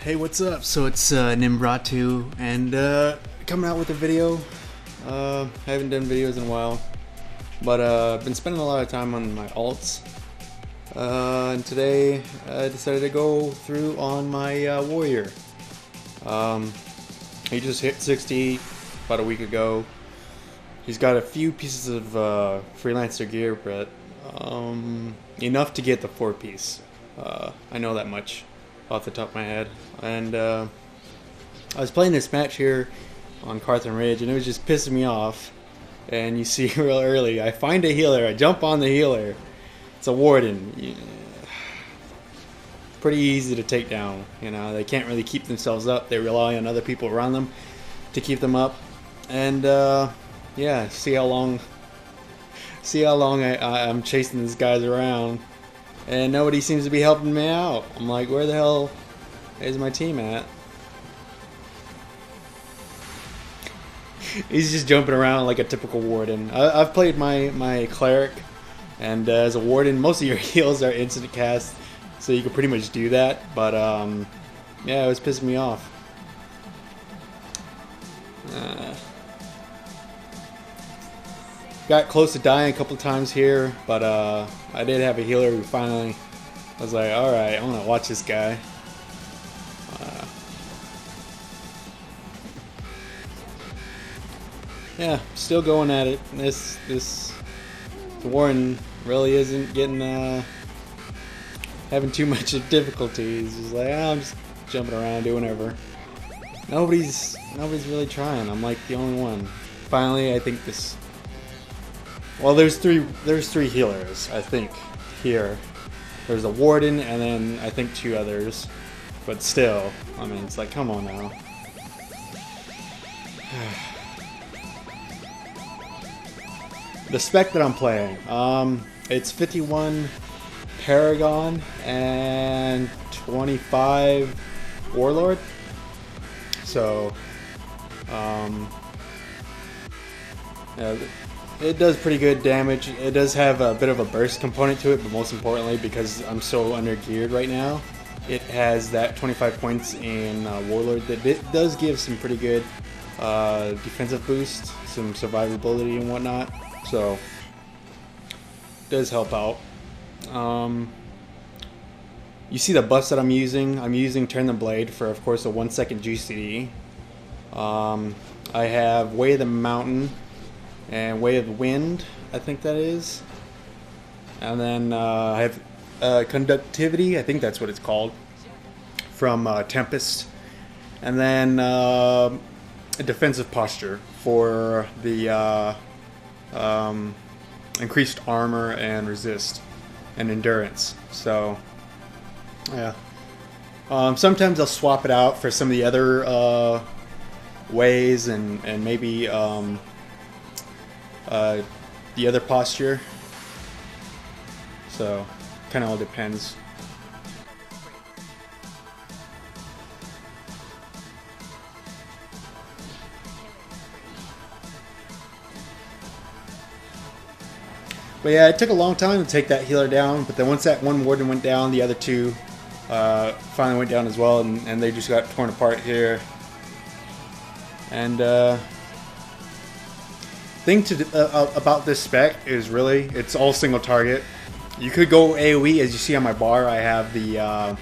Hey, what's up? So it's Nimbratu, and coming out with a video. I haven't done videos in a while, but I've been spending a lot of time on my alts. And today I decided to go through on my warrior. He just hit 60 about a week ago. He's got a few pieces of freelancer gear, but enough to get the 4-piece. I know that much off the top of my head. And I was playing this match here on Carthen Ridge, and it was just pissing me off. And you see real early, I find a healer, I jump on the healer. It's a warden. Yeah. Pretty easy to take down. You know, they can't really keep themselves up. They rely on other people around them to keep them up. And yeah, see how long I'm chasing these guys around, and nobody seems to be helping me out. I'm like, where the hell is my team at? He's just jumping around like a typical warden. I've played my cleric, and as a warden, most of your heals are instant cast, so you can pretty much do that. But yeah, it was pissing me off. Got close to dying a couple times here, but I did have a healer who finally was like, alright, I'm gonna watch this guy. Yeah, still going at it. The Warren really isn't getting having too much of difficulty. He's just like, oh, I'm just jumping around doing whatever. Nobody's really trying. I'm like the only one. Finally, I think this. Well, there's three healers, I think, here. There's a warden, and then I think 2 others. But still, I mean, it's like, come on now. The spec that I'm playing, it's 51 Paragon and 25 Warlord. So, yeah, it does pretty good damage. It does have a bit of a burst component to it, but most importantly, because I'm so under geared right now, it has that 25 points in Warlord that it does give some pretty good defensive boost, some survivability and whatnot. So, it does help out. You see the buffs that I'm using. I'm using Turn the Blade for, of course, a 1-second GCD. I have Way of the Mountain and Way of the Wind, I think that is. And then I have Conductivity, I think that's what it's called, from Tempest. And then a Defensive Posture for the increased armor and resist and endurance. So, yeah. Sometimes I'll swap it out for some of the other ways and maybe the other posture. So, kind of all depends. But yeah, it took a long time to take that healer down, but then once that one warden went down, the other 2 finally went down as well, and they just got torn apart here. And thing about this spec is really, it's all single target. You could go AoE, as you see on my bar. I have the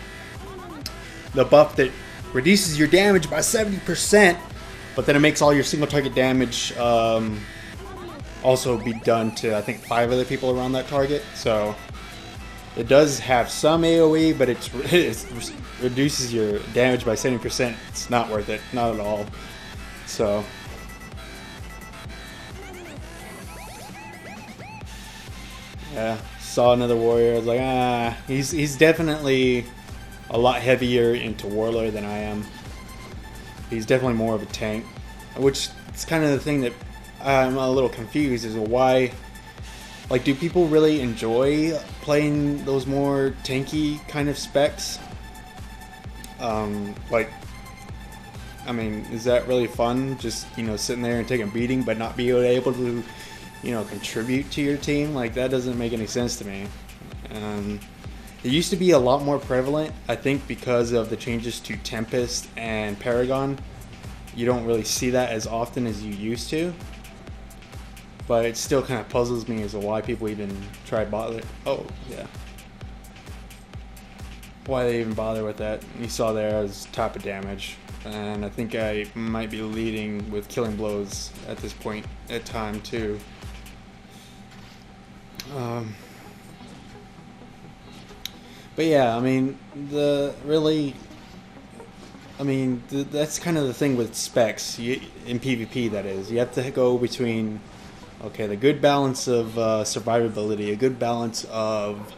buff that reduces your damage by 70%, but then it makes all your single target damage also be done to, I think, 5 other people around that target. So it does have some AoE, but it reduces your damage by 70%. It's not worth it, not at all. So yeah, saw another warrior. I was like, he's definitely a lot heavier into Warlord than I am. He's definitely more of a tank, which is kind of the thing that I'm a little confused as to why. Like, do people really enjoy playing those more tanky kind of specs? Like, I mean, is that really fun? Just, you know, sitting there and taking a beating, but not being able to, you know, contribute to your team? Like, that doesn't make any sense to me. It used to be a lot more prevalent, I think, because of the changes to Tempest and Paragon. You don't really see that as often as you used to. But it still kind of puzzles me as to why people even try bother. Oh, yeah. Why they even bother with that. You saw there as top of damage. And I think I might be leading with killing blows at this point at time too. But yeah, I mean, that's kind of the thing with specs in PvP. That is, you have to go between, okay, the good balance of survivability, a good balance of,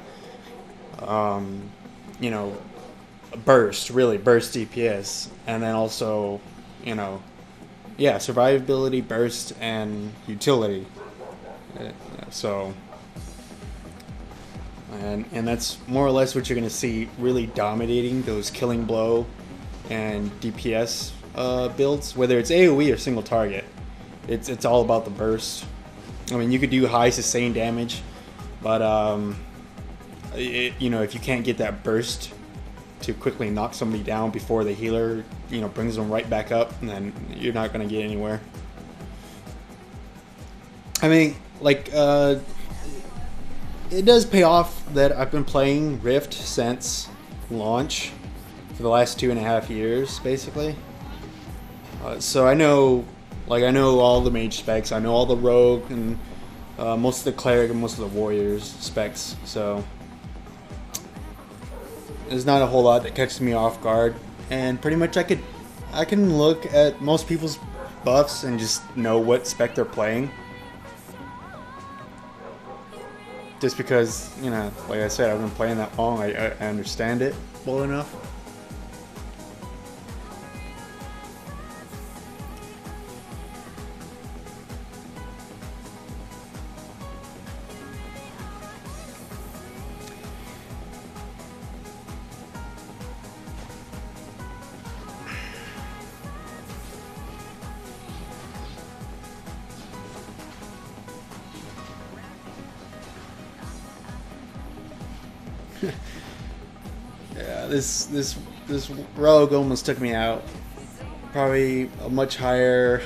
you know, burst DPS, and then also, you know, yeah, survivability, burst, and utility. So. And that's more or less what you're going to see really dominating those killing blow and DPS builds, whether it's AoE or single target. It's all about the burst. I mean, you could do high sustained damage, but you know, if you can't get that burst to quickly knock somebody down before the healer, you know, brings them right back up, then you're not going to get anywhere. I mean, like, it does pay off that I've been playing Rift since launch for the last 2.5 years, basically. So I know all the mage specs. I know all the rogue and most of the cleric and most of the warriors specs. So there's not a whole lot that catches me off guard, and pretty much I can look at most people's buffs and just know what spec they're playing. Just because, you know, like I said, I've been playing that long, I understand it well enough. Yeah, this rogue almost took me out. Probably a much higher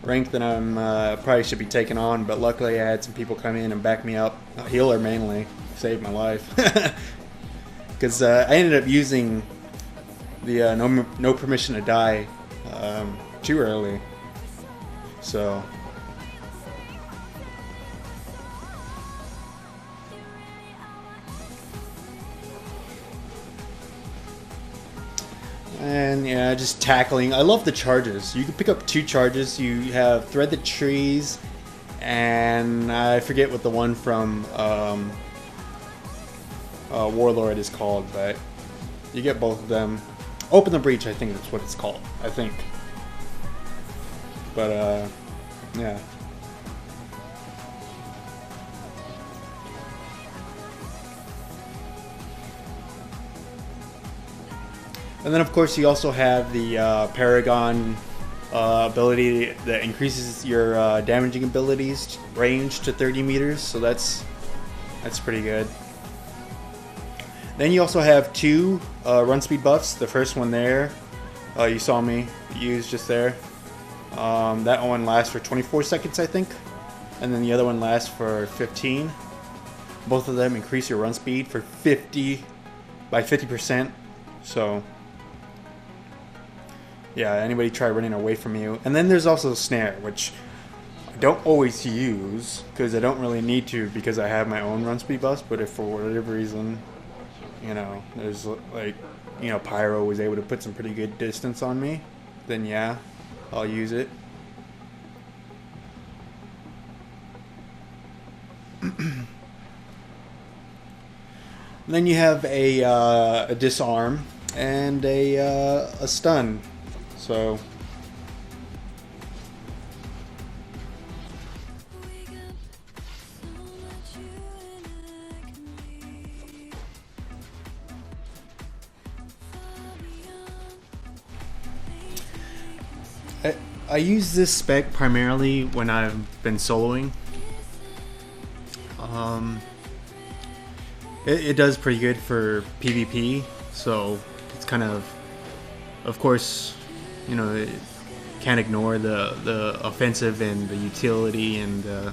rank than I'm probably should be taking on, but luckily I had some people come in and back me up. A healer mainly saved my life, because I ended up using the no permission to die too early. So. And yeah, just tackling. I love the charges. You can pick up 2 charges. You have Thread the Trees, and I forget what the one from Warlord is called, but you get both of them. Open the Breach, I think that's what it's called. I think. But yeah. And then, of course, you also have the Paragon ability that increases your damaging abilities range to 30 meters. So that's pretty good. Then you also have 2 run speed buffs. The first one there, you saw me use just there. That one lasts for 24 seconds, I think. And then the other one lasts for 15. Both of them increase your run speed for 50%. So. Yeah, anybody try running away from you. And then there's also Snare, which I don't always use, because I don't really need to, because I have my own run speed buffs. But if for whatever reason, you know, there's like, you know, Pyro was able to put some pretty good distance on me, then yeah, I'll use it. Then you have a disarm and a stun. So I use this spec primarily when I've been soloing. it does pretty good for PvP, so it's kind of course, you know, it can't ignore the offensive and the utility and the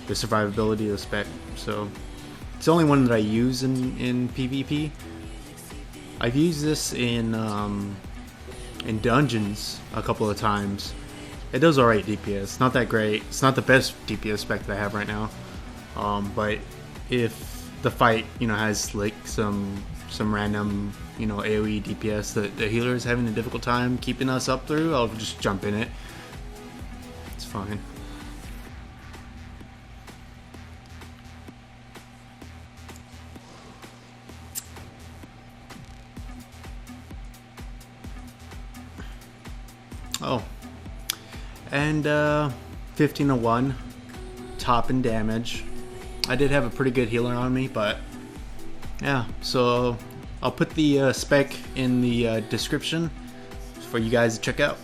survivability of the Spec. So it's the only one that I use in PvP. I've used this in dungeons a couple of times. It does alright DPS, not that great. It's not the best DPS Spec that I have right now, but if the fight, you know, has like some random, you know, AoE DPS that the healer is having a difficult time keeping us up through, I'll just jump in it. It's fine. Oh, and 1501 top in damage. I did have a pretty good healer on me, but yeah, so I'll put the spec in the description for you guys to check out.